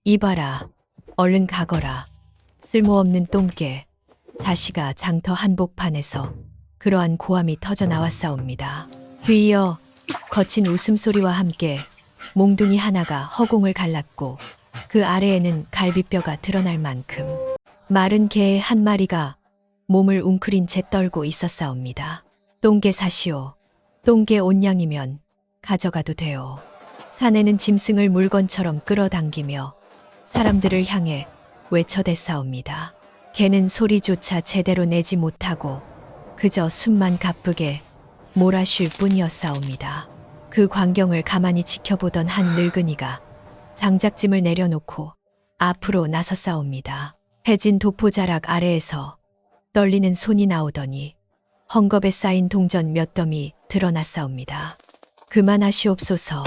이봐라. 얼른 가거라. 쓸모없는 똥개. 자시가 장터 한복판에서 그러한 고함이 터져 나왔사옵니다. 뒤이어 거친 웃음소리와 함께 몽둥이 하나가 허공을 갈랐고 그 아래에는 갈비뼈가 드러날 만큼 마른 개 한 마리가 몸을 웅크린 채 떨고 있었사옵니다. 똥개 사시오. 똥개 온양이면 가져가도 돼요. 사내는 짐승을 물건처럼 끌어당기며 사람들을 향해 외쳐댔사옵니다. 개는 소리조차 제대로 내지 못하고 그저 숨만 가쁘게 몰아쉴 뿐이었사옵니다. 그 광경을 가만히 지켜보던 한 늙은이가 장작짐을 내려놓고 앞으로 나섰사옵니다. 해진 도포자락 아래에서 떨리는 손이 나오더니 헝겊에 쌓인 동전 몇 덤이 드러났사옵니다. 그만하시옵소서.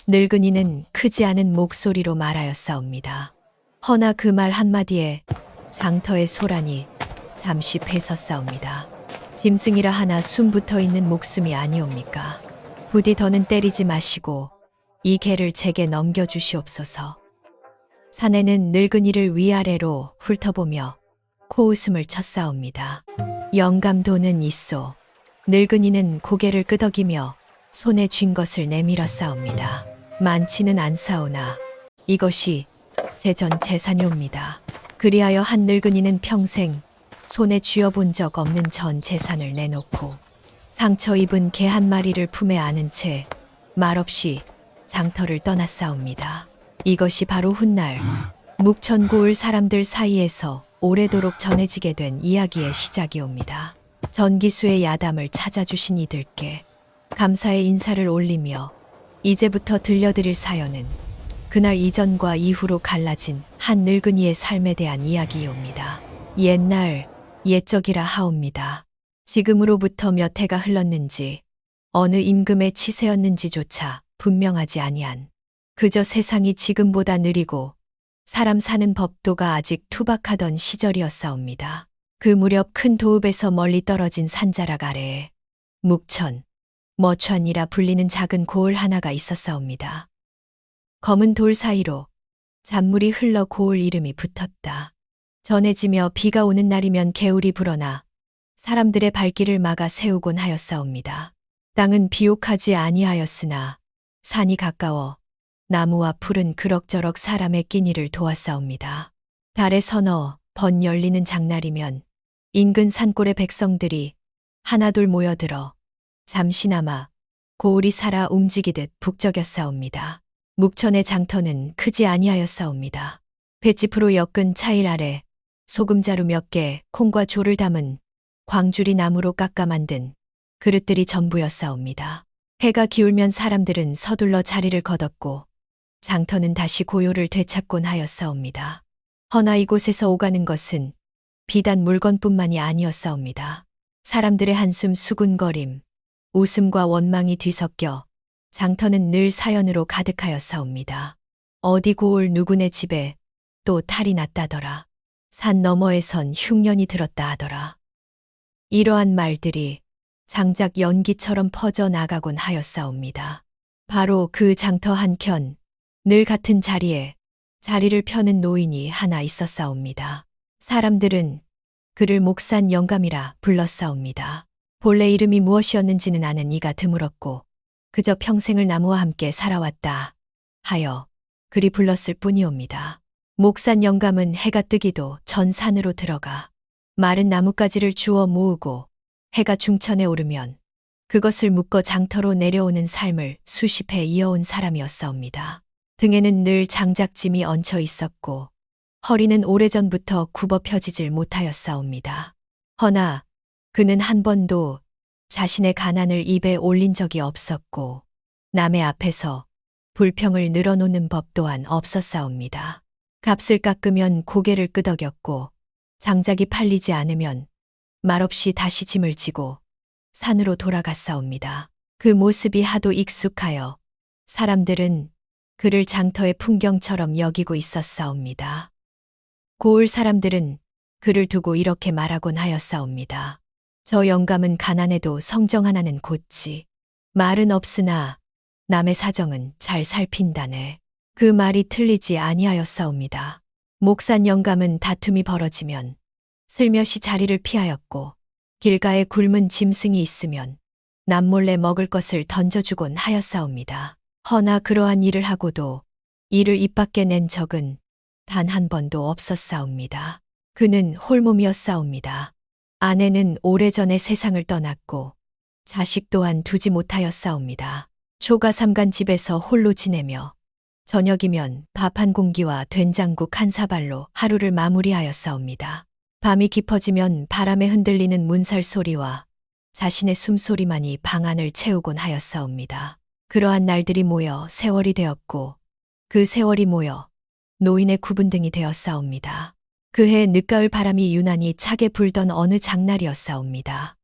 늙은이는 크지 않은 목소리로 말하였사옵니다. 허나 그 말 한마디에 장터의 소란이 잠시 패섰사옵니다. 짐승이라 하나 숨 붙어있는 목숨이 아니옵니까? 부디 더는 때리지 마시고 이 개를 제게 넘겨주시옵소서. 사내는 늙은이를 위아래로 훑어보며 코웃음을 쳤사옵니다. 영감 돈은 있소. 늙은이는 고개를 끄덕이며 손에 쥔 것을 내밀었사옵니다. 많지는 않사오나 이것이 제 전 재산이옵니다. 그리하여 한 늙은이는 평생 손에 쥐어본 적 없는 전 재산을 내놓고 상처 입은 개 한 마리를 품에 안은 채 말없이 장터를 떠났사옵니다. 이것이 바로 훗날 묵천고을 사람들 사이에서 오래도록 전해지게 된 이야기의 시작이옵니다. 전기수의 야담을 찾아주신 이들께 감사의 인사를 올리며 이제부터 들려드릴 사연은 그날 이전과 이후로 갈라진 한 늙은이의 삶에 대한 이야기이옵니다. 옛날 옛적이라 하옵니다. 지금으로부터 몇 해가 흘렀는지 어느 임금의 치세였는지조차 분명하지 아니한 그저 세상이 지금보다 느리고 사람 사는 법도가 아직 투박하던 시절이었사옵니다. 그 무렵 큰 도읍에서 멀리 떨어진 산자락 아래에 묵천, 머천이라 불리는 작은 고을 하나가 있었사옵니다. 검은 돌 사이로 잔물이 흘러 고을 이름이 붙었다. 전해지며 비가 오는 날이면 개울이 불어나 사람들의 발길을 막아 세우곤 하였사옵니다. 땅은 비옥하지 아니하였으나 산이 가까워 나무와 풀은 그럭저럭 사람의 끼니를 도왔사옵니다. 달에 서너 번 열리는 장날이면 인근 산골의 백성들이 하나둘 모여들어 잠시나마 고울이 살아 움직이듯 북적였사옵니다. 묵천의 장터는 크지 아니하였사옵니다. 볏짚으로 엮은 차일 아래 소금자루 몇 개, 콩과 조를 담은 광주리 나무로 깎아 만든 그릇들이 전부였사옵니다. 해가 기울면 사람들은 서둘러 자리를 거뒀고 장터는 다시 고요를 되찾곤 하였사옵니다. 허나 이곳에서 오가는 것은 비단 물건뿐만이 아니었사옵니다. 사람들의 한숨 수군거림, 웃음과 원망이 뒤섞여 장터는 늘 사연으로 가득하였사옵니다. 어디 고을 누구네 집에 또 탈이 났다더라. 산 너머에선 흉년이 들었다 하더라. 이러한 말들이 장작 연기처럼 퍼져 나가곤 하였사옵니다. 바로 그 장터 한켠 늘 같은 자리에 자리를 펴는 노인이 하나 있었사옵니다. 사람들은 그를 목산 영감이라 불렀사옵니다. 본래 이름이 무엇이었는지는 아는 이가 드물었고 그저 평생을 나무와 함께 살아왔다 하여 그리 불렀을 뿐이옵니다. 목산 영감은 해가 뜨기도 전 산으로 들어가 마른 나뭇가지를 주워 모으고 해가 중천에 오르면 그것을 묶어 장터로 내려오는 삶을 수십 해 이어온 사람이었사옵니다. 등에는 늘 장작짐이 얹혀 있었고 허리는 오래전부터 굽어 펴지질 못하였사옵니다. 허나 그는 한 번도 자신의 가난을 입에 올린 적이 없었고 남의 앞에서 불평을 늘어놓는 법 또한 없었사옵니다. 값을 깎으면 고개를 끄덕였고 장작이 팔리지 않으면 말없이 다시 짐을 지고 산으로 돌아갔사옵니다. 그 모습이 하도 익숙하여 사람들은 그를 장터의 풍경처럼 여기고 있었사옵니다. 고을 사람들은 그를 두고 이렇게 말하곤 하였사옵니다. 저 영감은 가난해도 성정 하나는 곧지. 말은 없으나 남의 사정은 잘 살핀다네. 그 말이 틀리지 아니하였사옵니다. 목산 영감은 다툼이 벌어지면 슬며시 자리를 피하였고 길가에 굶은 짐승이 있으면 남몰래 먹을 것을 던져주곤 하였사옵니다. 허나 그러한 일을 하고도 이를 입 밖에 낸 적은 단 한 번도 없었사옵니다. 그는 홀몸이었사옵니다. 아내는 오래전에 세상을 떠났고 자식 또한 두지 못하였사옵니다. 초가 삼간 집에서 홀로 지내며 저녁이면 밥 한 공기와 된장국 한 사발로 하루를 마무리하였사옵니다. 밤이 깊어지면 바람에 흔들리는 문살 소리와 자신의 숨소리만이 방 안을 채우곤 하였사옵니다. 그러한 날들이 모여 세월이 되었고 그 세월이 모여 노인의 구분등이 되었사옵니다. 그해 늦가을 바람이 유난히 차게 불던 어느 장날이었사옵니다.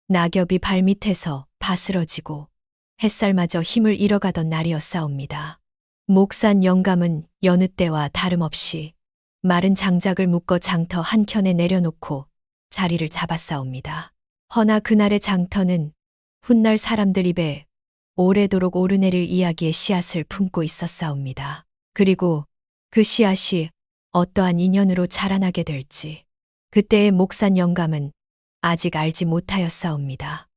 낙엽이 발밑에서 바스러지고 햇살마저 힘을 잃어가던 날이었사옵니다. 목산 영감은 여느 때와 다름없이 마른 장작을 묶어 장터 한켠에 내려놓고 자리를 잡았사옵니다. 허나 그날의 장터는 훗날 사람들 입에 오래도록 오르내릴 이야기의 씨앗을 품고 있었사옵니다. 그리고 그 씨앗이 어떠한 인연으로 자라나게 될지 그때의 목산 영감은 아직 알지 못하였사옵니다.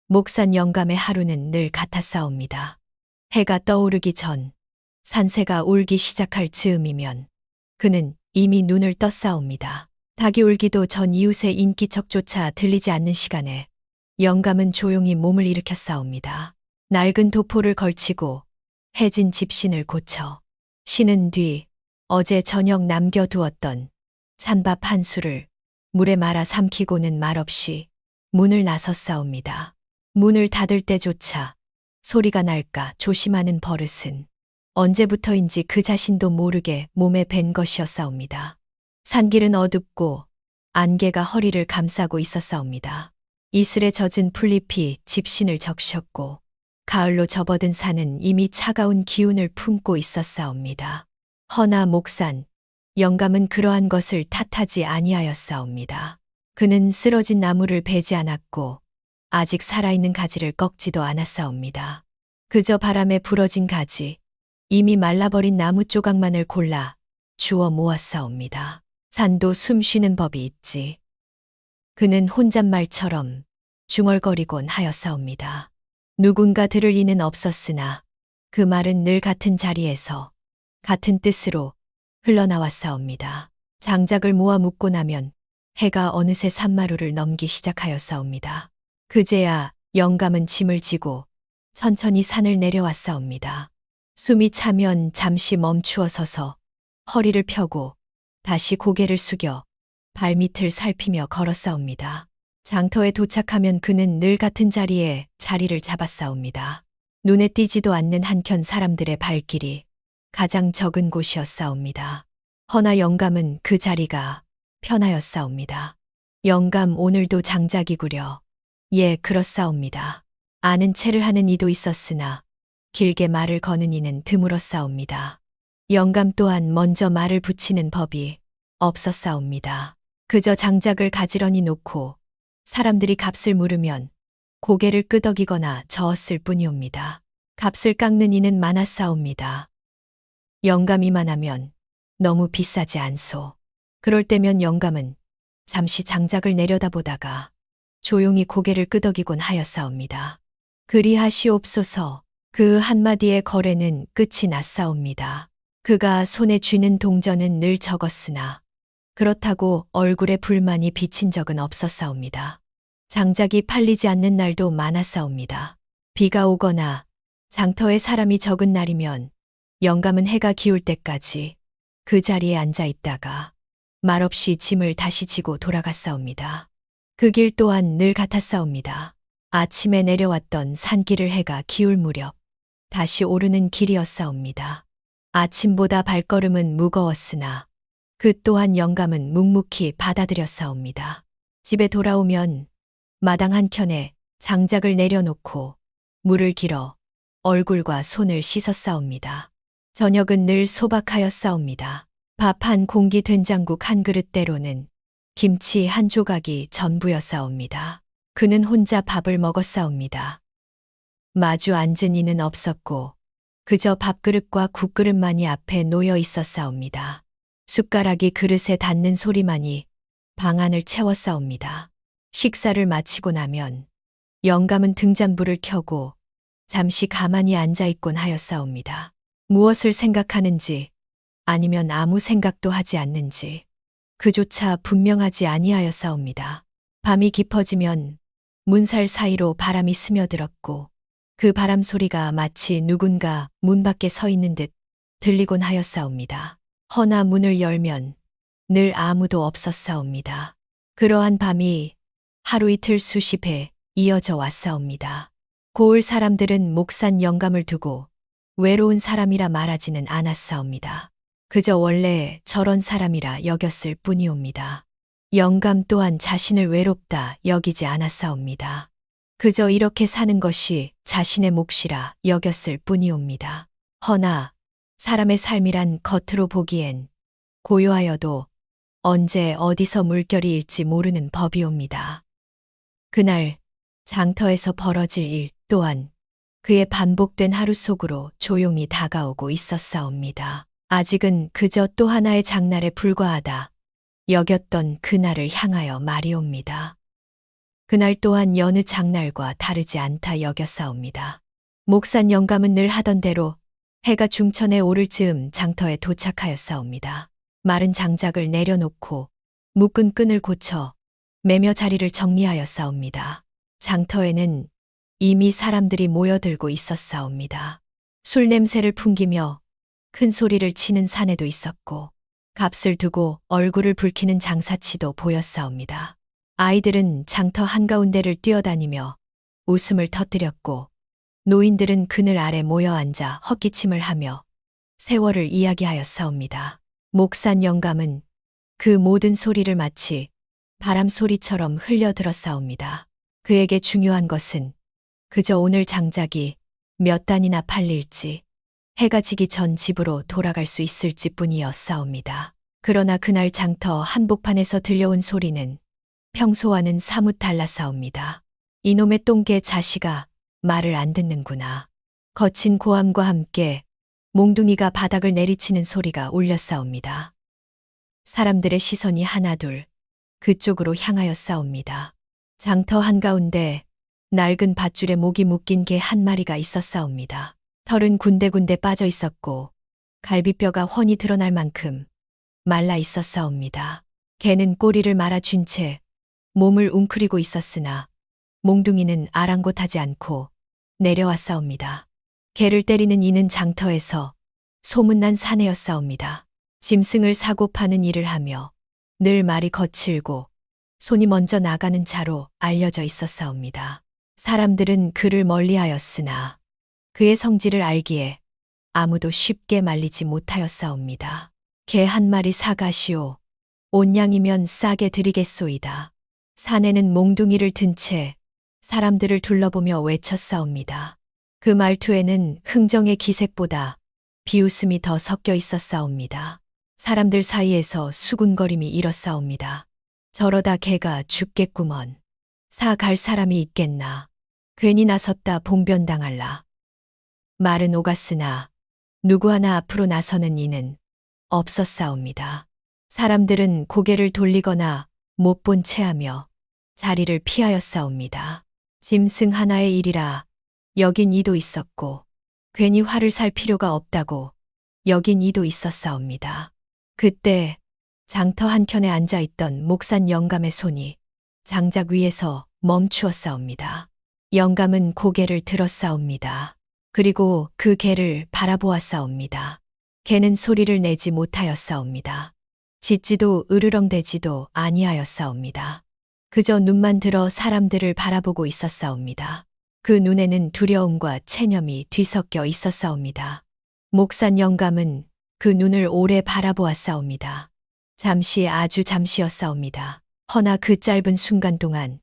목산 영감의 하루는 늘 같았사옵니다. 해가 떠오르기 전 산새가 울기 시작할 즈음이면 그는 이미 눈을 떴사옵니다. 닭이 울기도 전 이웃의 인기척조차 들리지 않는 시간에 영감은 조용히 몸을 일으켰사옵니다. 낡은 도포를 걸치고 해진 집신을 고쳐 신은 뒤 어제 저녁 남겨두었던 찬밥 한 수를 물에 말아 삼키고는 말없이 문을 나섰사옵니다. 문을 닫을 때조차 소리가 날까 조심하는 버릇은 언제부터인지 그 자신도 모르게 몸에 밴 것이었사옵니다. 산길은 어둡고 안개가 허리를 감싸고 있었사옵니다. 이슬에 젖은 풀잎이 집신을 적셨고 가을로 접어든 산은 이미 차가운 기운을 품고 있었사옵니다. 허나 목산 영감은 그러한 것을 탓하지 아니하였사옵니다. 그는 쓰러진 나무를 베지 않았고 아직 살아있는 가지를 꺾지도 않았사옵니다. 그저 바람에 부러진 가지, 이미 말라버린 나무 조각만을 골라 주워 모았사옵니다. 산도 숨 쉬는 법이 있지. 그는 혼잣말처럼 중얼거리곤 하였사옵니다. 누군가 들을 이는 없었으나 그 말은 늘 같은 자리에서 같은 뜻으로 흘러나왔사옵니다. 장작을 모아 묶고 나면 해가 어느새 산마루를 넘기 시작하였사옵니다. 그제야 영감은 짐을 지고 천천히 산을 내려왔사옵니다. 숨이 차면 잠시 멈추어 서서 허리를 펴고 다시 고개를 숙여 발밑을 살피며 걸었사옵니다. 장터에 도착하면 그는 늘 같은 자리에 자리를 잡았사옵니다. 눈에 띄지도 않는 한켠 사람들의 발길이 가장 적은 곳이었사옵니다. 허나 영감은 그 자리가 편하였사옵니다. 영감 오늘도 장작이구려. 예, 그렇사옵니다. 아는 체를 하는 이도 있었으나 길게 말을 거는 이는 드물었사옵니다. 영감 또한 먼저 말을 붙이는 법이 없었사옵니다. 그저 장작을 가지런히 놓고 사람들이 값을 물으면 고개를 끄덕이거나 저었을 뿐이옵니다. 값을 깎는 이는 많았사옵니다. 영감이만 하면 너무 비싸지 않소. 그럴 때면 영감은 잠시 장작을 내려다보다가 조용히 고개를 끄덕이곤 하였사옵니다. 그리하시옵소서. 그 한마디의 거래는 끝이 났사옵니다. 그가 손에 쥐는 동전은 늘 적었으나 그렇다고 얼굴에 불만이 비친 적은 없었사옵니다. 장작이 팔리지 않는 날도 많았사옵니다. 비가 오거나 장터에 사람이 적은 날이면 영감은 해가 기울 때까지 그 자리에 앉아 있다가 말없이 짐을 다시 지고 돌아갔사옵니다. 그 길 또한 늘 같았사옵니다. 아침에 내려왔던 산길을 해가 기울 무렵 다시 오르는 길이었사옵니다. 아침보다 발걸음은 무거웠으나 그 또한 영감은 묵묵히 받아들였사옵니다. 집에 돌아오면 마당 한켠에 장작을 내려놓고 물을 길어 얼굴과 손을 씻었사옵니다. 저녁은 늘 소박하였사옵니다. 밥 한 공기 된장국 한 그릇 때로는 김치 한 조각이 전부였사옵니다. 그는 혼자 밥을 먹었사옵니다. 마주 앉은 이는 없었고 그저 밥그릇과 국그릇만이 앞에 놓여 있었사옵니다. 숟가락이 그릇에 닿는 소리만이 방 안을 채웠사옵니다. 식사를 마치고 나면 영감은 등잔불을 켜고 잠시 가만히 앉아있곤 하였사옵니다. 무엇을 생각하는지 아니면 아무 생각도 하지 않는지 그조차 분명하지 아니하였사옵니다. 밤이 깊어지면 문살 사이로 바람이 스며들었고 그 바람 소리가 마치 누군가 문 밖에 서 있는 듯 들리곤 하였사옵니다. 허나 문을 열면 늘 아무도 없었사옵니다. 그러한 밤이 하루 이틀 수십 회 이어져 왔사옵니다. 고을 사람들은 목산 영감을 두고 외로운 사람이라 말하지는 않았사옵니다. 그저 원래 저런 사람이라 여겼을 뿐이옵니다. 영감 또한 자신을 외롭다 여기지 않았사옵니다. 그저 이렇게 사는 것이 자신의 몫이라 여겼을 뿐이옵니다. 허나 사람의 삶이란 겉으로 보기엔 고요하여도 언제 어디서 물결이 일지 모르는 법이옵니다. 그날 장터에서 벌어질 일 또한 그의 반복된 하루 속으로 조용히 다가오고 있었사옵니다. 아직은 그저 또 하나의 장날에 불과하다 여겼던 그날을 향하여 말이옵니다. 그날 또한 여느 장날과 다르지 않다 여겼사옵니다. 목산 영감은 늘 하던 대로 해가 중천에 오를 즈음 장터에 도착하였사옵니다. 마른 장작을 내려놓고 묶은 끈을 고쳐 매며 자리를 정리하였사옵니다. 장터에는 이미 사람들이 모여들고 있었사옵니다. 술 냄새를 풍기며 큰 소리를 치는 사내도 있었고 값을 두고 얼굴을 붉히는 장사치도 보였사옵니다. 아이들은 장터 한가운데를 뛰어다니며 웃음을 터뜨렸고 노인들은 그늘 아래 모여 앉아 헛기침을 하며 세월을 이야기하였사옵니다. 목산 영감은 그 모든 소리를 마치 바람 소리처럼 흘려들었사옵니다. 그에게 중요한 것은 그저 오늘 장작이 몇 단이나 팔릴지 해가 지기 전 집으로 돌아갈 수 있을지 뿐이었사옵니다. 그러나 그날 장터 한복판에서 들려온 소리는 평소와는 사뭇 달랐사옵니다. 이놈의 똥개 자식아 말을 안 듣는구나. 거친 고함과 함께 몽둥이가 바닥을 내리치는 소리가 울렸사옵니다. 사람들의 시선이 하나둘 그쪽으로 향하였사옵니다. 장터 한가운데 낡은 밧줄에 목이 묶인 개 한 마리가 있었사옵니다. 털은 군데군데 빠져 있었고 갈비뼈가 훤히 드러날 만큼 말라 있었사옵니다. 개는 꼬리를 말아쥔 채 몸을 웅크리고 있었으나 몽둥이는 아랑곳하지 않고 내려왔사옵니다. 개를 때리는 이는 장터에서 소문난 사내였사옵니다. 짐승을 사고 파는 일을 하며 늘 말이 거칠고 손이 먼저 나가는 자로 알려져 있었사옵니다. 사람들은 그를 멀리하였으나 그의 성질을 알기에 아무도 쉽게 말리지 못하였사옵니다. 개 한 마리 사가시오. 온양이면 싸게 드리겠소이다. 사내는 몽둥이를 든 채 사람들을 둘러보며 외쳤사옵니다. 그 말투에는 흥정의 기색보다 비웃음이 더 섞여 있었사옵니다. 사람들 사이에서 수군거림이 일었사옵니다. 저러다 개가 죽겠구먼. 사 갈 사람이 있겠나. 괜히 나섰다 봉변당할라. 말은 오갔으나 누구 하나 앞으로 나서는 이는 없었사옵니다. 사람들은 고개를 돌리거나 못 본 채하며 자리를 피하였사옵니다. 짐승 하나의 일이라 여긴 이도 있었고 괜히 화를 살 필요가 없다고 여긴 이도 있었사옵니다. 그때 장터 한켠에 앉아있던 목산 영감의 손이 장작 위에서 멈추었사옵니다. 영감은 고개를 들었사옵니다. 그리고 그 개를 바라보았사옵니다. 개는 소리를 내지 못하였사옵니다. 짖지도 으르렁대지도 아니하였사옵니다. 그저 눈만 들어 사람들을 바라보고 있었사옵니다. 그 눈에는 두려움과 체념이 뒤섞여 있었사옵니다. 목산 영감은 그 눈을 오래 바라보았사옵니다. 잠시 아주 잠시였사옵니다. 허나 그 짧은 순간 동안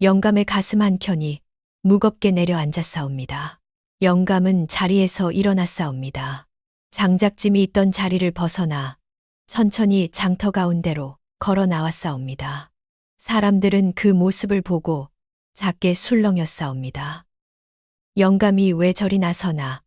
영감의 가슴 한켠이 무겁게 내려앉았사옵니다. 영감은 자리에서 일어났사옵니다. 장작짐이 있던 자리를 벗어나 천천히 장터 가운데로 걸어 나왔사옵니다. 사람들은 그 모습을 보고 작게 술렁였사옵니다. 영감이 왜 저리 나서나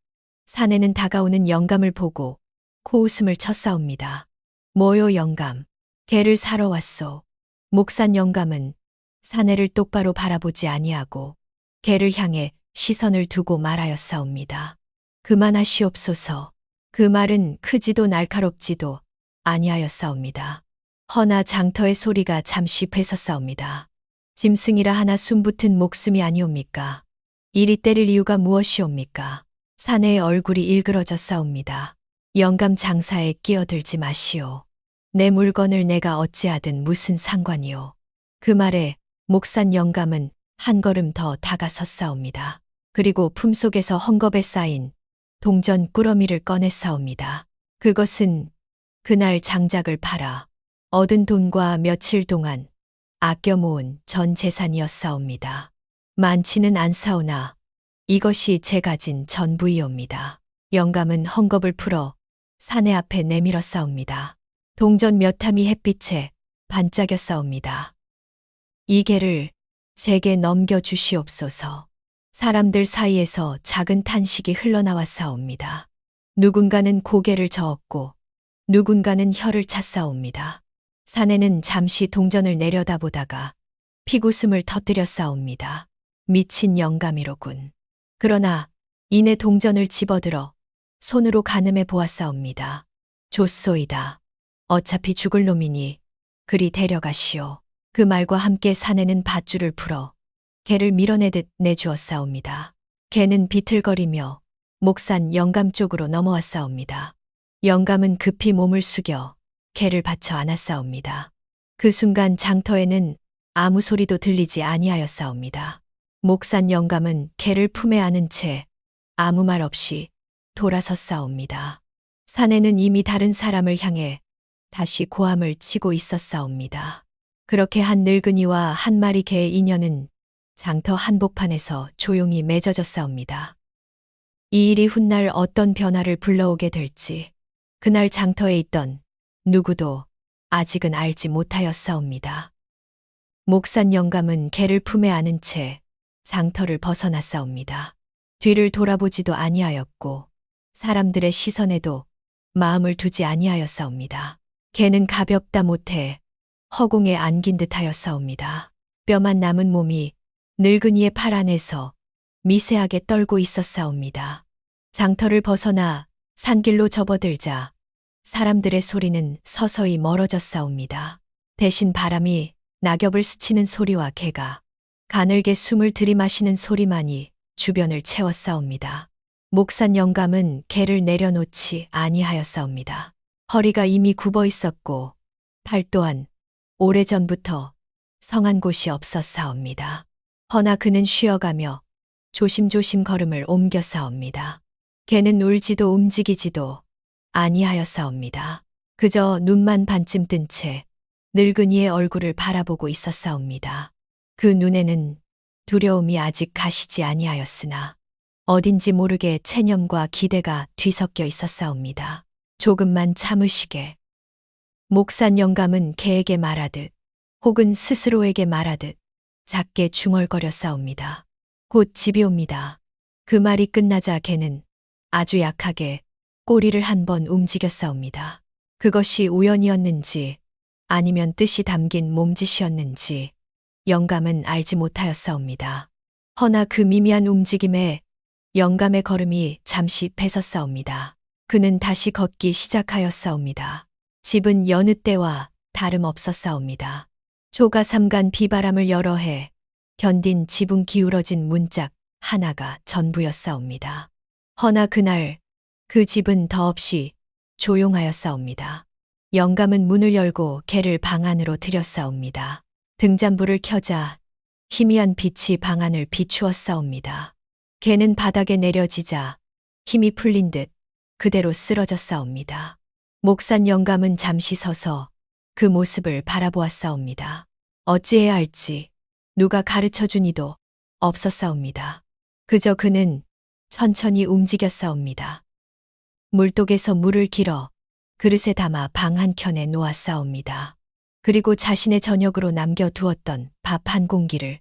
사내는 다가오는 영감을 보고 코웃음을 쳤사옵니다. 뭐요 영감, 개를 사러 왔소. 목산 영감은 사내를 똑바로 바라보지 아니하고 개를 향해 시선을 두고 말하였사옵니다. 그만하시옵소서. 그 말은 크지도 날카롭지도 아니하였사옵니다. 허나 장터의 소리가 잠시 뺏었사옵니다. 짐승이라 하나 숨붙은 목숨이 아니옵니까? 이리 때릴 이유가 무엇이옵니까? 사내의 얼굴이 일그러졌사옵니다. 영감 장사에 끼어들지 마시오. 내 물건을 내가 어찌하든 무슨 상관이오. 그 말에 목산 영감은 한 걸음 더 다가섰사옵니다. 그리고 품속에서 헝겊에 쌓인 동전 꾸러미를 꺼냈사옵니다. 그것은 그날 장작을 팔아 얻은 돈과 며칠 동안 아껴 모은 전 재산이었사옵니다. 많지는 않사오나 이것이 제 가진 전부이옵니다. 영감은 헝겊을 풀어 사내 앞에 내밀었사옵니다. 동전 몇 함이 햇빛에 반짝였사옵니다. 이 개를 제게 넘겨주시옵소서. 사람들 사이에서 작은 탄식이 흘러나왔사옵니다. 누군가는 고개를 저었고 누군가는 혀를 찼사옵니다. 사내는 잠시 동전을 내려다보다가 피구숨을 터뜨렸사옵니다. 미친 영감이로군. 그러나 이내 동전을 집어들어 손으로 가늠해 보았사옵니다. 좋소이다. 어차피 죽을 놈이니 그리 데려가시오. 그 말과 함께 사내는 밧줄을 풀어 개를 밀어내듯 내주었사옵니다. 개는 비틀거리며 목산 영감 쪽으로 넘어왔사옵니다. 영감은 급히 몸을 숙여 개를 받쳐 안았사옵니다. 그 순간 장터에는 아무 소리도 들리지 아니하였사옵니다. 목산 영감은 개를 품에 안은 채 아무 말 없이 돌아섰사옵니다. 사내는 이미 다른 사람을 향해 다시 고함을 치고 있었사옵니다. 그렇게 한 늙은이와 한 마리 개의 인연은 장터 한복판에서 조용히 맺어졌사옵니다. 이 일이 훗날 어떤 변화를 불러오게 될지 그날 장터에 있던 누구도 아직은 알지 못하였사옵니다. 목산 영감은 개를 품에 안은 채 장터를 벗어났사옵니다. 뒤를 돌아보지도 아니하였고 사람들의 시선에도 마음을 두지 아니하였사옵니다. 개는 가볍다 못해 허공에 안긴 듯하였사옵니다. 뼈만 남은 몸이 늙은이의 팔 안에서 미세하게 떨고 있었사옵니다. 장터를 벗어나 산길로 접어들자 사람들의 소리는 서서히 멀어졌사옵니다. 대신 바람이 낙엽을 스치는 소리와 개가 가늘게 숨을 들이마시는 소리만이 주변을 채웠사옵니다. 목산 영감은 개를 내려놓지 아니하였사옵니다. 허리가 이미 굽어 있었고 팔 또한 오래전부터 성한 곳이 없었사옵니다. 허나 그는 쉬어가며 조심조심 걸음을 옮겼사옵니다. 개는 울지도 움직이지도 아니하였사옵니다. 그저 눈만 반쯤 뜬 채 늙은이의 얼굴을 바라보고 있었사옵니다. 그 눈에는 두려움이 아직 가시지 아니하였으나 어딘지 모르게 체념과 기대가 뒤섞여 있었사옵니다. 조금만 참으시게. 목산 영감은 개에게 말하듯 혹은 스스로에게 말하듯 작게 중얼거렸사옵니다. 곧 집이 옵니다. 그 말이 끝나자 개는 아주 약하게 꼬리를 한 번 움직였사옵니다. 그것이 우연이었는지 아니면 뜻이 담긴 몸짓이었는지 영감은 알지 못하였사옵니다. 허나 그 미미한 움직임에 영감의 걸음이 잠시 뺏었사옵니다. 그는 다시 걷기 시작하였사옵니다. 집은 여느 때와 다름없었사옵니다. 초가 삼간 비바람을 여러 해 견딘 지붕 기울어진 문짝 하나가 전부였사옵니다. 허나 그날 그 집은 더없이 조용하였사옵니다. 영감은 문을 열고 개를 방 안으로 들였사옵니다. 등잔불을 켜자 희미한 빛이 방 안을 비추었사옵니다. 개는 바닥에 내려지자 힘이 풀린 듯 그대로 쓰러졌사옵니다. 목산 영감은 잠시 서서 그 모습을 바라보았사옵니다. 어찌해야 할지 누가 가르쳐준 이도 없었사옵니다. 그저 그는 천천히 움직였사옵니다. 물독에서 물을 길어 그릇에 담아 방 한켠에 놓았사옵니다. 그리고 자신의 저녁으로 남겨두었던 밥 한 공기를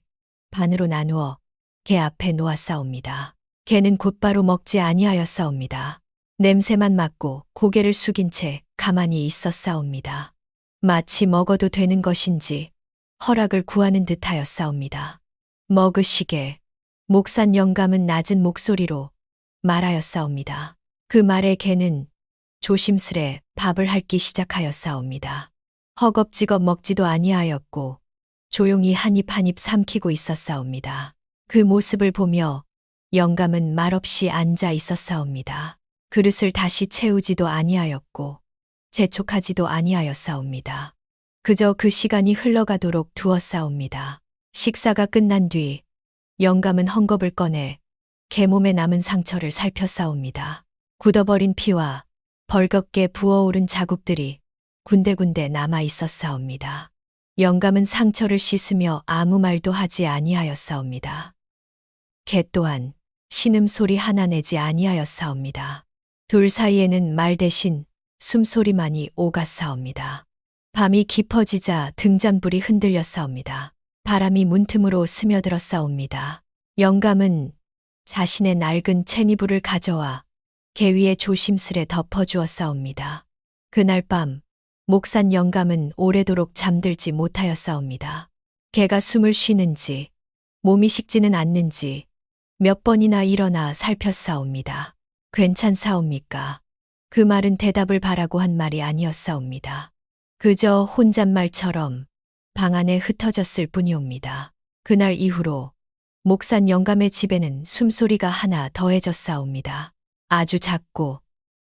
반으로 나누어 개 앞에 놓았사옵니다. 개는 곧바로 먹지 아니하였사옵니다. 냄새만 맡고 고개를 숙인 채 가만히 있었사옵니다. 마치 먹어도 되는 것인지 허락을 구하는 듯하였사옵니다. 먹으시게. 목산 영감은 낮은 목소리로 말하였사옵니다. 그 말에 개는 조심스레 밥을 핥기 시작하였사옵니다. 허겁지겁 먹지도 아니하였고 조용히 한 입 한 입 삼키고 있었사옵니다. 그 모습을 보며 영감은 말없이 앉아 있었사옵니다. 그릇을 다시 채우지도 아니하였고 재촉하지도 아니하였사옵니다. 그저 그 시간이 흘러가도록 두었사옵니다. 식사가 끝난 뒤 영감은 헝겊을 꺼내 개 몸에 남은 상처를 살폈사옵니다. 굳어버린 피와 벌겋게 부어오른 자국들이 군데군데 남아 있었사옵니다. 영감은 상처를 씻으며 아무 말도 하지 아니하였사옵니다. 개 또한 신음소리 하나 내지 아니하였사옵니다. 둘 사이에는 말 대신 숨소리만이 오갔사옵니다. 밤이 깊어지자 등잔불이 흔들렸사옵니다. 바람이 문틈으로 스며들었사옵니다. 영감은 자신의 낡은 채니불을 가져와 개 위에 조심스레 덮어주었사옵니다. 그날 밤 목산 영감은 오래도록 잠들지 못하였사옵니다. 개가 숨을 쉬는지 몸이 식지는 않는지 몇 번이나 일어나 살폈사옵니다. 괜찮사옵니까? 그 말은 대답을 바라고 한 말이 아니었사옵니다. 그저 혼잣말처럼 방 안에 흩어졌을 뿐이옵니다. 그날 이후로 목산 영감의 집에는 숨소리가 하나 더해졌사옵니다. 아주 작고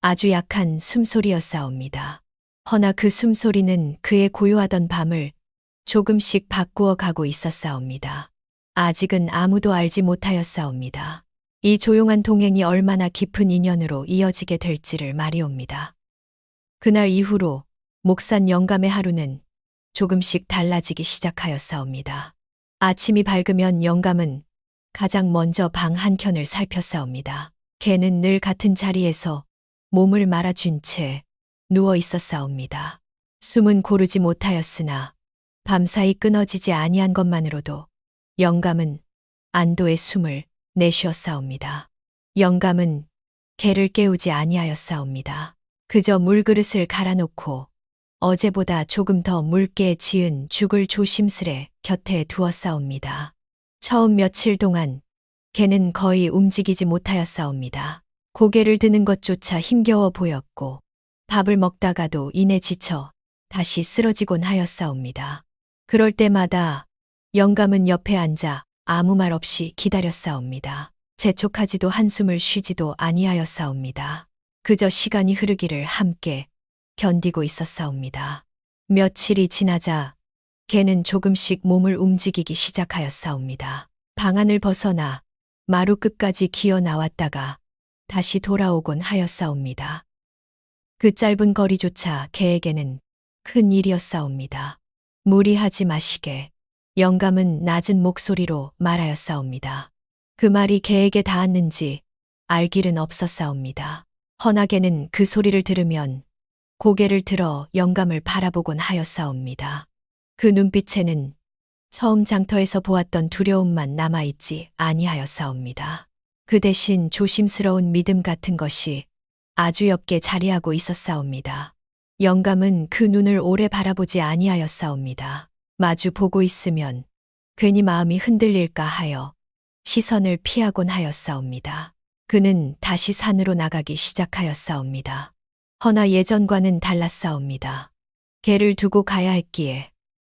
아주 약한 숨소리였사옵니다. 허나 그 숨소리는 그의 고요하던 밤을 조금씩 바꾸어 가고 있었사옵니다. 아직은 아무도 알지 못하였사옵니다. 이 조용한 동행이 얼마나 깊은 인연으로 이어지게 될지를 말이옵니다. 그날 이후로 목산 영감의 하루는 조금씩 달라지기 시작하였사옵니다. 아침이 밝으면 영감은 가장 먼저 방 한켠을 살폈사옵니다. 개는 늘 같은 자리에서 몸을 말아준 채 누워 있었사옵니다. 숨은 고르지 못하였으나 밤사이 끊어지지 아니한 것만으로도 영감은 안도의 숨을 내쉬었사옵니다. 영감은 개를 깨우지 아니하였사옵니다. 그저 물그릇을 갈아놓고 어제보다 조금 더 묽게 지은 죽을 조심스레 곁에 두었사옵니다. 처음 며칠 동안 개는 거의 움직이지 못하였사옵니다. 고개를 드는 것조차 힘겨워 보였고 밥을 먹다가도 이내 지쳐 다시 쓰러지곤 하였사옵니다. 그럴 때마다 영감은 옆에 앉아 아무 말 없이 기다렸사옵니다. 재촉하지도 한숨을 쉬지도 아니하였사옵니다. 그저 시간이 흐르기를 함께 견디고 있었사옵니다. 며칠이 지나자 개는 조금씩 몸을 움직이기 시작하였사옵니다. 방 안을 벗어나 마루 끝까지 기어 나왔다가 다시 돌아오곤 하였사옵니다. 그 짧은 거리조차 개에게는 큰 일이었사옵니다. 무리하지 마시게. 영감은 낮은 목소리로 말하였사옵니다. 그 말이 개에게 닿았는지 알 길은 없었사옵니다. 허나 개는 그 소리를 들으면 고개를 들어 영감을 바라보곤 하였사옵니다. 그 눈빛에는 처음 장터에서 보았던 두려움만 남아있지 아니하였사옵니다. 그 대신 조심스러운 믿음 같은 것이 아주 옅게 자리하고 있었사옵니다. 영감은 그 눈을 오래 바라보지 아니하였사옵니다. 마주 보고 있으면 괜히 마음이 흔들릴까 하여 시선을 피하곤 하였사옵니다. 그는 다시 산으로 나가기 시작하였사옵니다. 허나 예전과는 달랐사옵니다. 개를 두고 가야 했기에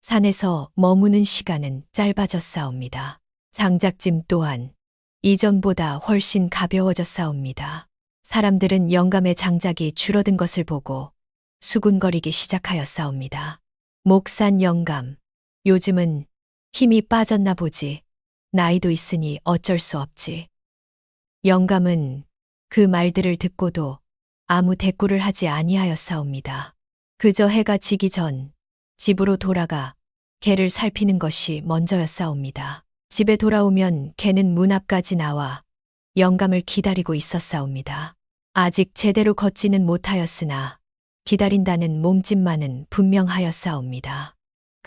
산에서 머무는 시간은 짧아졌사옵니다. 장작짐 또한 이전보다 훨씬 가벼워졌사옵니다. 사람들은 영감의 장작이 줄어든 것을 보고 수군거리기 시작하였사옵니다. 목산 영감, 요즘은 힘이 빠졌나 보지. 나이도 있으니 어쩔 수 없지. 영감은 그 말들을 듣고도 아무 대꾸를 하지 아니하였사옵니다. 그저 해가 지기 전 집으로 돌아가 개를 살피는 것이 먼저였사옵니다. 집에 돌아오면 개는 문 앞까지 나와 영감을 기다리고 있었사옵니다. 아직 제대로 걷지는 못하였으나 기다린다는 몸짓만은 분명하였사옵니다.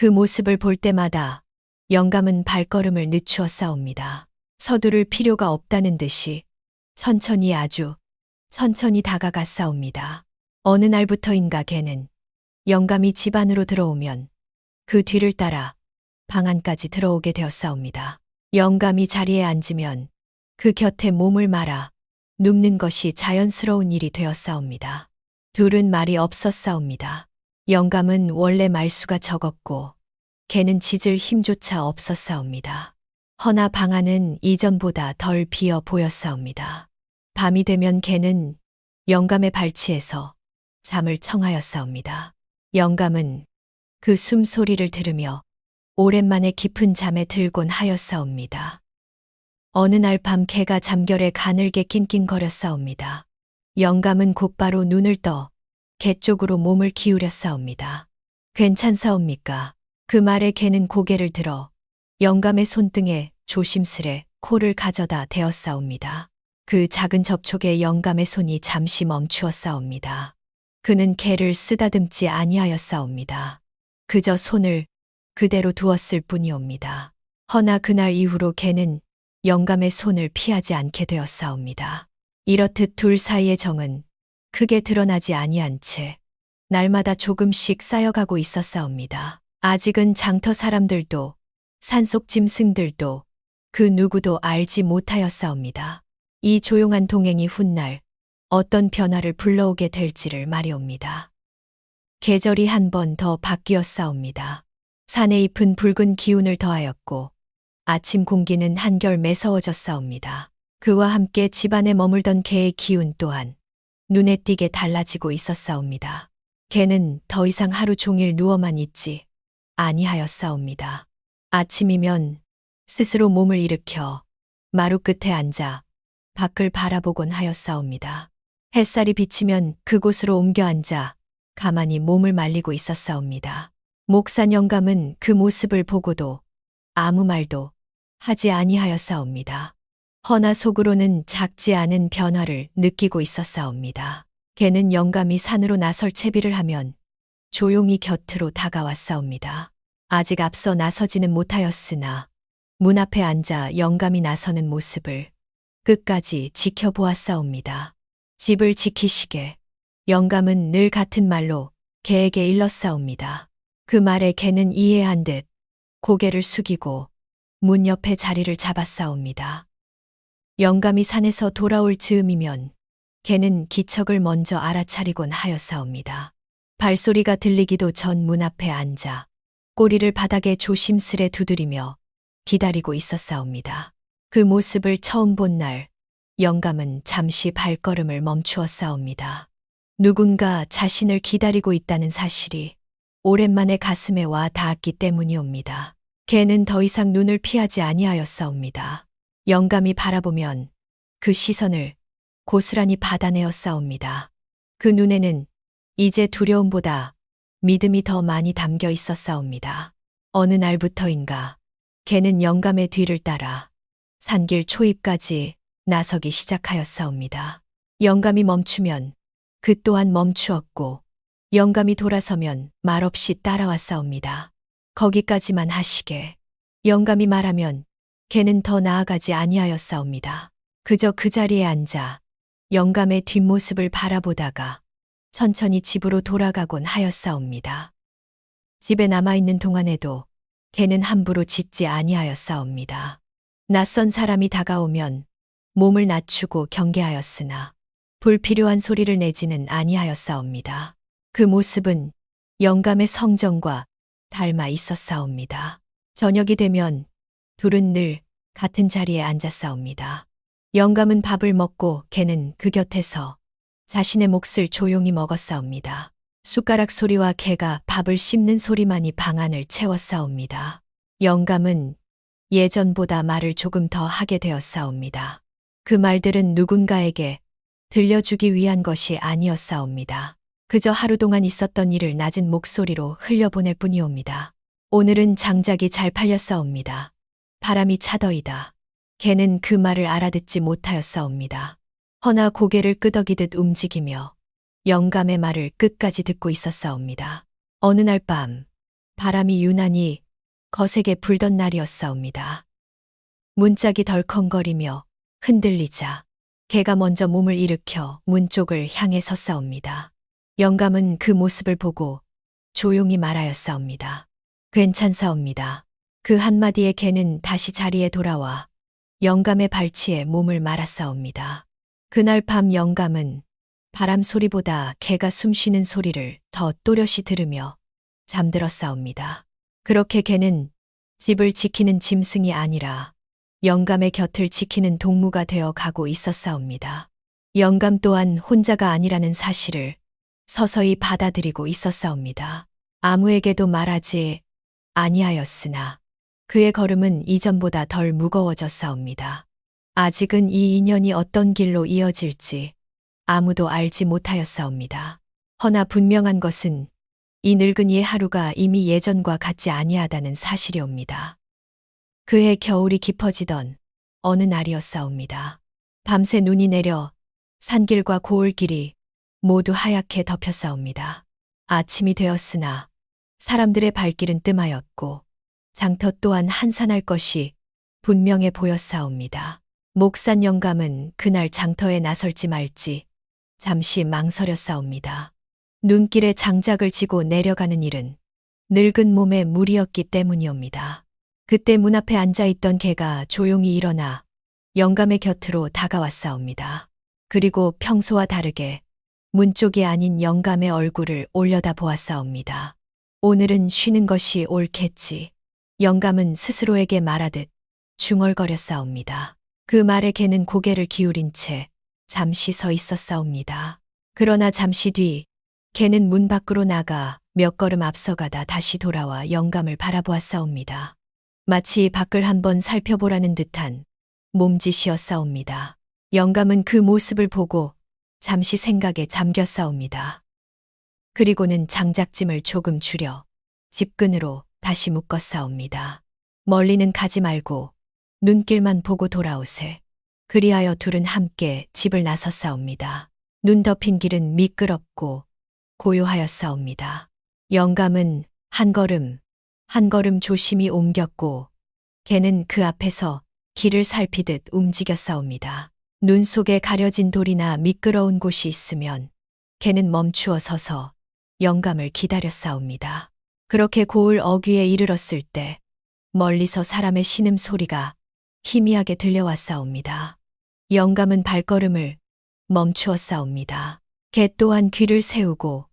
그 모습을 볼 때마다 영감은 발걸음을 늦추었사옵니다. 서두를 필요가 없다는 듯이 천천히 아주 천천히 다가갔사옵니다. 어느 날부터인가 걔는 영감이 집 안으로 들어오면 그 뒤를 따라 방 안까지 들어오게 되었사옵니다. 영감이 자리에 앉으면 그 곁에 몸을 말아 눕는 것이 자연스러운 일이 되었사옵니다. 둘은 말이 없었사옵니다. 영감은 원래 말수가 적었고 걔는 짖을 힘조차 없었사옵니다. 허나 방 안은 이전보다 덜 비어 보였사옵니다. 밤이 되면 걔는 영감의 발치에서 잠을 청하였사옵니다. 영감은 그 숨소리를 들으며 오랜만에 깊은 잠에 들곤 하였사옵니다. 어느 날 밤 개가 잠결에 가늘게 낑낑거렸사옵니다. 영감은 곧바로 눈을 떠 개 쪽으로 몸을 기울였사옵니다. 괜찮사옵니까? 그 말에 개는 고개를 들어 영감의 손등에 조심스레 코를 가져다 대었사옵니다. 그 작은 접촉에 영감의 손이 잠시 멈추었사옵니다. 그는 개를 쓰다듬지 아니하였사옵니다. 그저 손을 그대로 두었을 뿐이옵니다. 허나 그날 이후로 개는 영감의 손을 피하지 않게 되었사옵니다. 이렇듯 둘 사이의 정은 크게 드러나지 아니한 채 날마다 조금씩 쌓여가고 있었사옵니다. 아직은 장터 사람들도 산속 짐승들도 그 누구도 알지 못하였사옵니다. 이 조용한 동행이 훗날 어떤 변화를 불러오게 될지를 말이옵니다. 계절이 한 번 더 바뀌었사옵니다. 산의 잎은 붉은 기운을 더하였고 아침 공기는 한결 매서워졌사옵니다. 그와 함께 집안에 머물던 개의 기운 또한 눈에 띄게 달라지고 있었사옵니다. 개는 더 이상 하루 종일 누워만 있지 아니하였사옵니다. 아침이면 스스로 몸을 일으켜 마루 끝에 앉아 밖을 바라보곤 하였사옵니다. 햇살이 비치면 그곳으로 옮겨 앉아 가만히 몸을 말리고 있었사옵니다. 목산 영감은 그 모습을 보고도 아무 말도 하지 아니하였사옵니다. 허나 속으로는 작지 않은 변화를 느끼고 있었사옵니다. 걔는 영감이 산으로 나설 채비를 하면 조용히 곁으로 다가왔사옵니다. 아직 앞서 나서지는 못하였으나 문 앞에 앉아 영감이 나서는 모습을 끝까지 지켜보았사옵니다. 집을 지키시게 영감은 늘 같은 말로 개에게 일렀사옵니다. 그 말에 개는 이해한 듯 고개를 숙이고 문 옆에 자리를 잡았사옵니다. 영감이 산에서 돌아올 즈음이면 개는 기척을 먼저 알아차리곤 하였사옵니다. 발소리가 들리기도 전 문 앞에 앉아 꼬리를 바닥에 조심스레 두드리며 기다리고 있었사옵니다. 그 모습을 처음 본 날 영감은 잠시 발걸음을 멈추었사옵니다. 누군가 자신을 기다리고 있다는 사실이 오랜만에 가슴에 와 닿았기 때문이옵니다. 개는 더 이상 눈을 피하지 아니하였사옵니다. 영감이 바라보면 그 시선을 고스란히 받아내었사옵니다. 그 눈에는 이제 두려움보다 믿음이 더 많이 담겨 있었사옵니다. 어느 날부터인가 개는 영감의 뒤를 따라 산길 초입까지 나서기 시작하였사옵니다. 영감이 멈추면 그 또한 멈추었고 영감이 돌아서면 말없이 따라왔사옵니다. 거기까지만 하시게. 영감이 말하면 개는 더 나아가지 아니하였사옵니다. 그저 그 자리에 앉아 영감의 뒷모습을 바라보다가 천천히 집으로 돌아가곤 하였사옵니다. 집에 남아있는 동안에도 개는 함부로 짖지 아니하였사옵니다. 낯선 사람이 다가오면 몸을 낮추고 경계하였으나 불필요한 소리를 내지는 아니하였사옵니다. 그 모습은 영감의 성정과 닮아 있었사옵니다. 저녁이 되면 둘은 늘 같은 자리에 앉았사옵니다. 영감은 밥을 먹고 개는 그 곁에서 자신의 몫을 조용히 먹었사옵니다. 숟가락 소리와 개가 밥을 씹는 소리만이 방 안을 채웠사옵니다. 영감은 예전보다 말을 조금 더 하게 되었사옵니다. 그 말들은 누군가에게 들려주기 위한 것이 아니었사옵니다. 그저 하루 동안 있었던 일을 낮은 목소리로 흘려보낼 뿐이옵니다. 오늘은 장작이 잘 팔렸사옵니다. 바람이 차더이다. 개는 그 말을 알아듣지 못하였사옵니다. 허나 고개를 끄덕이듯 움직이며 영감의 말을 끝까지 듣고 있었사옵니다. 어느 날 밤 바람이 유난히 거세게 불던 날이었사옵니다. 문짝이 덜컹거리며 흔들리자 개가 먼저 몸을 일으켜 문 쪽을 향해 섰사옵니다. 영감은 그 모습을 보고 조용히 말하였사옵니다. 괜찮사옵니다. 그 한마디에 개는 다시 자리에 돌아와 영감의 발치에 몸을 말았사옵니다. 그날 밤 영감은 바람 소리보다 개가 숨쉬는 소리를 더 또렷이 들으며 잠들었사옵니다. 그렇게 개는 집을 지키는 짐승이 아니라 영감의 곁을 지키는 동무가 되어 가고 있었사옵니다. 영감 또한 혼자가 아니라는 사실을 서서히 받아들이고 있었사옵니다. 아무에게도 말하지 아니하였으나 그의 걸음은 이전보다 덜 무거워졌사옵니다. 아직은 이 인연이 어떤 길로 이어질지 아무도 알지 못하였사옵니다. 허나 분명한 것은 이 늙은이의 하루가 이미 예전과 같지 아니하다는 사실이옵니다. 그해 겨울이 깊어지던 어느 날이었사옵니다. 밤새 눈이 내려 산길과 고을길이 모두 하얗게 덮였사옵니다. 아침이 되었으나 사람들의 발길은 뜸하였고 장터 또한 한산할 것이 분명해 보였사옵니다. 목산 영감은 그날 장터에 나설지 말지 잠시 망설였사옵니다. 눈길에 장작을 지고 내려가는 일은 늙은 몸에 무리였기 때문이옵니다. 그때 문 앞에 앉아있던 개가 조용히 일어나 영감의 곁으로 다가왔사옵니다. 그리고 평소와 다르게 문 쪽이 아닌 영감의 얼굴을 올려다 보았사옵니다. 오늘은 쉬는 것이 옳겠지. 영감은 스스로에게 말하듯 중얼거렸사옵니다. 그 말에 개는 고개를 기울인 채 잠시 서 있었사옵니다. 그러나 잠시 뒤 개는 문 밖으로 나가 몇 걸음 앞서가다 다시 돌아와 영감을 바라보았사옵니다. 마치 밖을 한번 살펴보라는 듯한 몸짓이었사옵니다. 영감은 그 모습을 보고 잠시 생각에 잠겼사옵니다. 그리고는 장작짐을 조금 줄여 집근으로 다시 묶었사옵니다. 멀리는 가지 말고 눈길만 보고 돌아오세. 그리하여 둘은 함께 집을 나섰사옵니다. 눈 덮인 길은 미끄럽고 고요하였사옵니다. 영감은 한 걸음 한 걸음 조심히 옮겼고 개는 그 앞에서 길을 살피듯 움직였사옵니다. 눈 속에 가려진 돌이나 미끄러운 곳이 있으면 개는 멈추어 서서 영감을 기다렸사옵니다. 그렇게 고을 어귀에 이르렀을 때 멀리서 사람의 신음소리가 희미하게 들려왔사옵니다. 영감은 발걸음을 멈추었사옵니다. 개 또한 귀를 세우고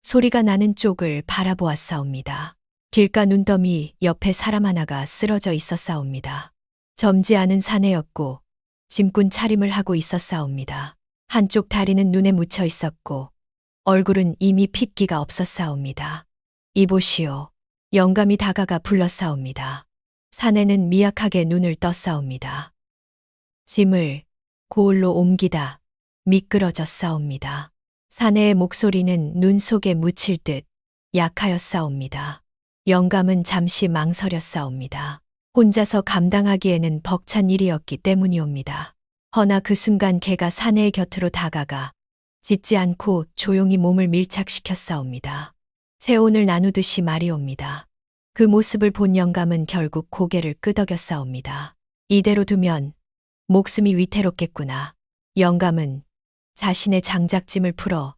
소리가 나는 쪽을 바라보았사옵니다. 길가 눈더미 옆에 사람 하나가 쓰러져 있었사옵니다. 젊지 않은 사내였고 짐꾼 차림을 하고 있었사옵니다. 한쪽 다리는 눈에 묻혀 있었고 얼굴은 이미 핏기가 없었사옵니다. 이보시오. 영감이 다가가 불렀사옵니다. 사내는 미약하게 눈을 떴사옵니다. 짐을 고을로 옮기다 미끄러졌사옵니다. 사내의 목소리는 눈 속에 묻힐 듯 약하였사옵니다. 영감은 잠시 망설였사옵니다. 혼자서 감당하기에는 벅찬 일이었기 때문이옵니다. 허나 그 순간 개가 사내의 곁으로 다가가 짖지 않고 조용히 몸을 밀착시켰사옵니다. 체온을 나누듯이 말이옵니다. 그 모습을 본 영감은 결국 고개를 끄덕였사옵니다. 이대로 두면 목숨이 위태롭겠구나. 영감은 자신의 장작짐을 풀어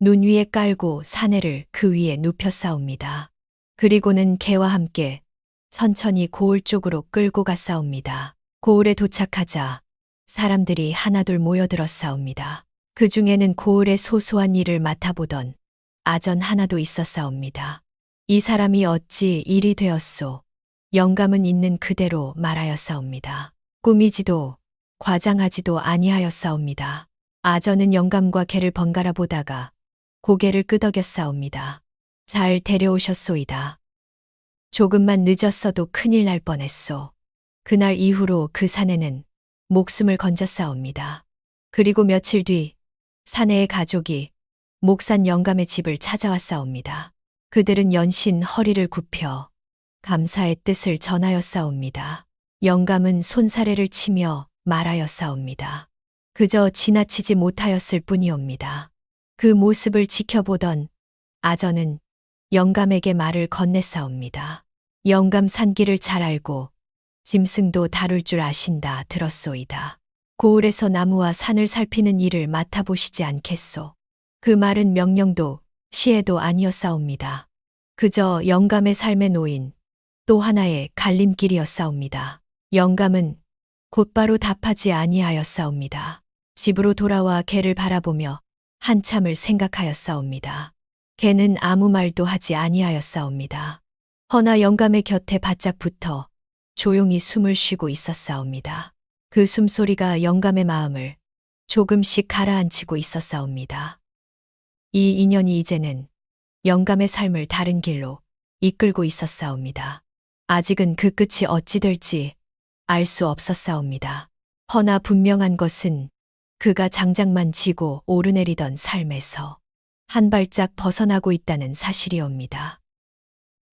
눈 위에 깔고 사내를 그 위에 눕혔사옵니다. 그리고는 개와 함께 천천히 고을 쪽으로 끌고 갔사옵니다. 고을에 도착하자 사람들이 하나둘 모여들었사옵니다. 그 중에는 고을의 소소한 일을 맡아보던 아전 하나도 있었사옵니다. 이 사람이 어찌 일이 되었소? 영감은 있는 그대로 말하였사옵니다. 꾸미지도 과장하지도 아니하였사옵니다. 아전은 영감과 개를 번갈아 보다가 고개를 끄덕였사옵니다. 잘 데려오셨소이다. 조금만 늦었어도 큰일 날 뻔했소. 그날 이후로 그 사내는 목숨을 건졌사옵니다. 그리고 며칠 뒤 사내의 가족이 목산 영감의 집을 찾아왔사옵니다. 그들은 연신 허리를 굽혀 감사의 뜻을 전하였사옵니다. 영감은 손사래를 치며 말하였사옵니다. 그저 지나치지 못하였을 뿐이옵니다. 그 모습을 지켜보던 아전은 영감에게 말을 건넸사옵니다. 영감 산길을 잘 알고 짐승도 다룰 줄 아신다 들었소이다. 고을에서 나무와 산을 살피는 일을 맡아보시지 않겠소. 그 말은 명령도 시혜도 아니었사옵니다. 그저 영감의 삶에 놓인 또 하나의 갈림길이었사옵니다. 영감은 곧바로 답하지 아니하였사옵니다. 집으로 돌아와 개를 바라보며 한참을 생각하였사옵니다. 개는 아무 말도 하지 아니하였사옵니다. 허나 영감의 곁에 바짝 붙어 조용히 숨을 쉬고 있었사옵니다. 그 숨소리가 영감의 마음을 조금씩 가라앉히고 있었사옵니다. 이 인연이 이제는 영감의 삶을 다른 길로 이끌고 있었사옵니다. 아직은 그 끝이 어찌 될지 알 수 없었사옵니다. 허나 분명한 것은 그가 장작만 지고 오르내리던 삶에서 한 발짝 벗어나고 있다는 사실이옵니다.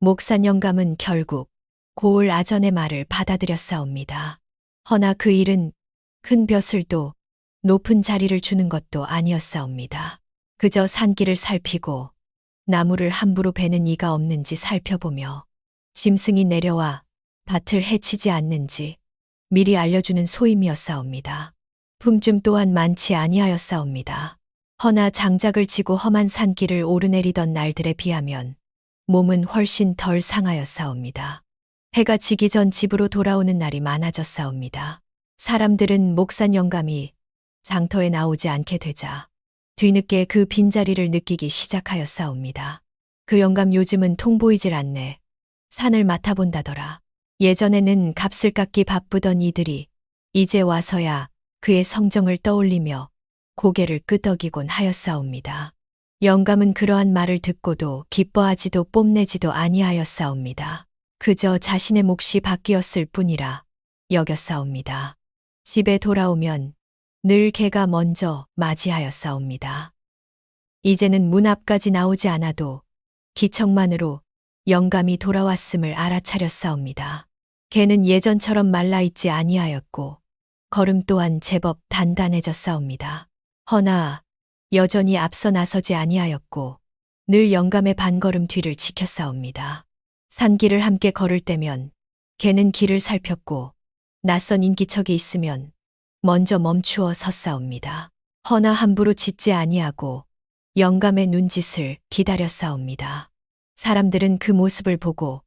목산 영감은 결국 고을 아전의 말을 받아들였사옵니다. 허나 그 일은 큰 벼슬도 높은 자리를 주는 것도 아니었사옵니다. 그저 산길을 살피고 나무를 함부로 베는 이가 없는지 살펴보며 짐승이 내려와 밭을 해치지 않는지 미리 알려주는 소임이었사옵니다. 품쯤 또한 많지 아니하였사옵니다. 허나 장작을 지고 험한 산길을 오르내리던 날들에 비하면 몸은 훨씬 덜 상하였사옵니다. 해가 지기 전 집으로 돌아오는 날이 많아졌사옵니다. 사람들은 목산 영감이 장터에 나오지 않게 되자 뒤늦게 그 빈자리를 느끼기 시작하였사옵니다. 그 영감 요즘은 통보이질 않네. 산을 맡아본다더라. 예전에는 값을 깎기 바쁘던 이들이 이제 와서야 그의 성정을 떠올리며 고개를 끄덕이곤 하였사옵니다. 영감은 그러한 말을 듣고도 기뻐하지도 뽐내지도 아니하였사옵니다. 그저 자신의 몫이 바뀌었을 뿐이라 여겼사옵니다. 집에 돌아오면 늘 개가 먼저 맞이하였사옵니다. 이제는 문 앞까지 나오지 않아도 기척만으로 영감이 돌아왔음을 알아차렸사옵니다. 개는 예전처럼 말라있지 아니하였고 걸음 또한 제법 단단해졌사옵니다. 허나 여전히 앞서 나서지 아니하였고 늘 영감의 반걸음 뒤를 지켰사옵니다. 산길을 함께 걸을 때면 개는 길을 살폈고 낯선 인기척이 있으면 먼저 멈추어 섰사옵니다. 허나 함부로 짖지 아니하고 영감의 눈짓을 기다렸사옵니다. 사람들은 그 모습을 보고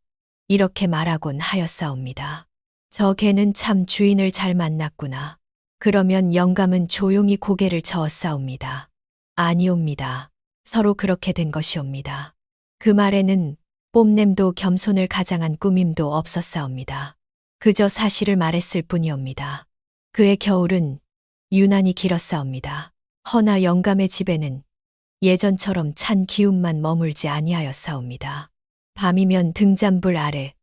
이렇게 말하곤 하였사옵니다. 저 개는 참 주인을 잘 만났구나. 그러면 영감은 조용히 고개를 저었사옵니다. 아니옵니다. 서로 그렇게 된 것이옵니다. 그 말에는 뽐냄도 겸손을 가장한 꾸밈도 없었사옵니다. 그저 사실을 말했을 뿐이옵니다. 그의 겨울은 유난히 길었사옵니다. 허나 영감의 집에는 예전처럼 찬 기운만 머물지 아니하였사옵니다. 밤이면 등잔불 아래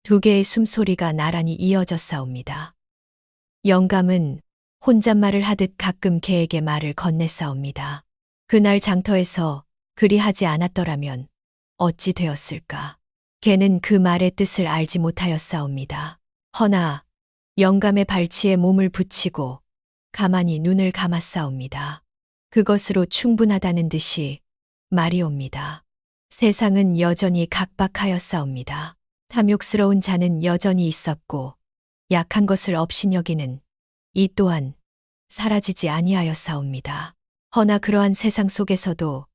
두 개의 숨소리가 나란히 이어졌사옵니다. 영감은 혼잣말을 하듯 가끔 개에게 말을 건넸사옵니다. 그날 장터에서 그리하지 않았더라면 어찌 되었을까. 개는 그 말의 뜻을 알지 못하였사옵니다. 허나 영감의 발치에 몸을 붙이고 가만히 눈을 감았사옵니다. 그것으로 충분하다는 듯이 말이옵니다. 세상은 여전히 각박하였사옵니다. 탐욕스러운 자는 여전히 있었고 약한 것을 업신여기는 이 또한 사라지지 아니하였사옵니다. 허나 그러한 세상 속에서도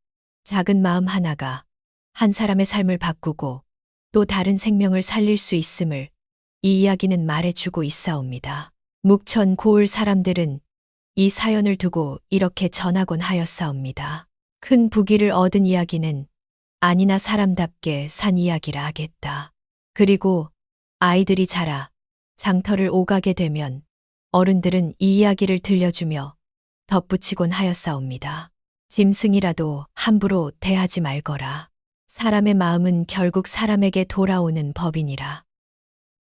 작은 마음 하나가 한 사람의 삶을 바꾸고 또 다른 생명을 살릴 수 있음을 이 이야기는 말해주고 있사옵니다. 묵천 고을 사람들은 이 사연을 두고 이렇게 전하곤 하였사옵니다. 큰 부귀를 얻은 이야기는 아니나 사람답게 산 이야기라 하겠다. 그리고 아이들이 자라 장터를 오가게 되면 어른들은 이 이야기를 들려주며 덧붙이곤 하였사옵니다. 짐승이라도 함부로 대하지 말거라. 사람의 마음은 결국 사람에게 돌아오는 법이니라.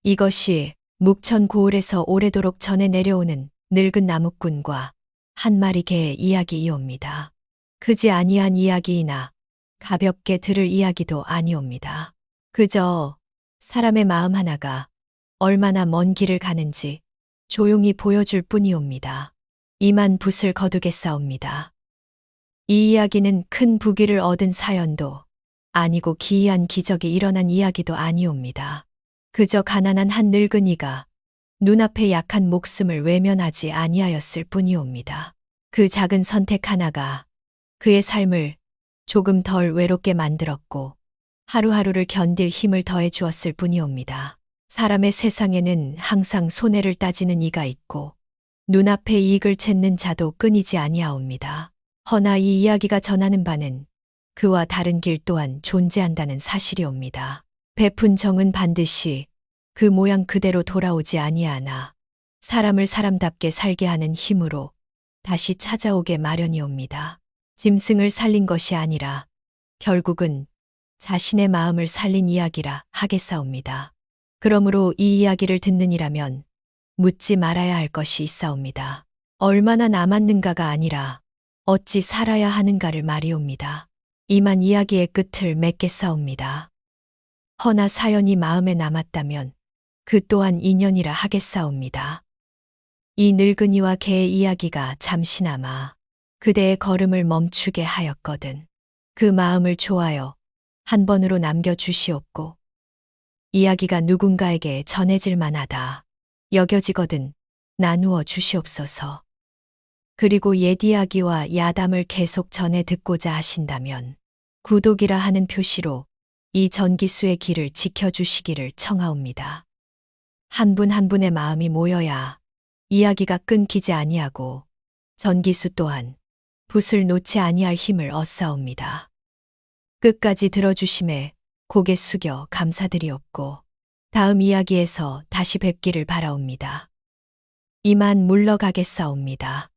이것이 묵천 고을에서 오래도록 전해 내려오는 늙은 나무꾼과 한 마리 개의 이야기이옵니다. 크지 아니한 이야기이나 가볍게 들을 이야기도 아니옵니다. 그저 사람의 마음 하나가 얼마나 먼 길을 가는지 조용히 보여줄 뿐이옵니다. 이만 붓을 거두겠사옵니다. 이 이야기는 큰 부귀를 얻은 사연도 아니고 기이한 기적이 일어난 이야기도 아니옵니다. 그저 가난한 한 늙은이가 눈앞의 약한 목숨을 외면하지 아니하였을 뿐이옵니다. 그 작은 선택 하나가 그의 삶을 조금 덜 외롭게 만들었고 하루하루를 견딜 힘을 더해 주었을 뿐이옵니다. 사람의 세상에는 항상 손해를 따지는 이가 있고 눈앞의 이익을 찾는 자도 끊이지 아니하옵니다. 허나 이 이야기가 전하는 바는 그와 다른 길 또한 존재한다는 사실이옵니다. 베푼 정은 반드시 그 모양 그대로 돌아오지 아니하나 사람을 사람답게 살게 하는 힘으로 다시 찾아오게 마련이옵니다. 짐승을 살린 것이 아니라 결국은 자신의 마음을 살린 이야기라 하겠사옵니다. 그러므로 이 이야기를 듣느니라면 묻지 말아야 할 것이 있사옵니다. 얼마나 남았는가가 아니라 어찌 살아야 하는가를 말이옵니다. 이만 이야기의 끝을 맺겠사옵니다. 허나 사연이 마음에 남았다면 그 또한 인연이라 하겠사옵니다. 이 늙은이와 개의 이야기가 잠시나마 그대의 걸음을 멈추게 하였거든 그 마음을 좋아요 한 번으로 남겨주시옵고 이야기가 누군가에게 전해질 만하다 여겨지거든 나누어 주시옵소서. 그리고 옛 이야기와 야담을 계속 전해 듣고자 하신다면 구독이라 하는 표시로 이 전기수의 길을 지켜주시기를 청하옵니다. 한 분 한 분의 마음이 모여야 이야기가 끊기지 아니하고 전기수 또한 붓을 놓지 아니할 힘을 얻사옵니다. 끝까지 들어주심에 고개 숙여 감사드리옵고 다음 이야기에서 다시 뵙기를 바라옵니다. 이만 물러가겠사옵니다.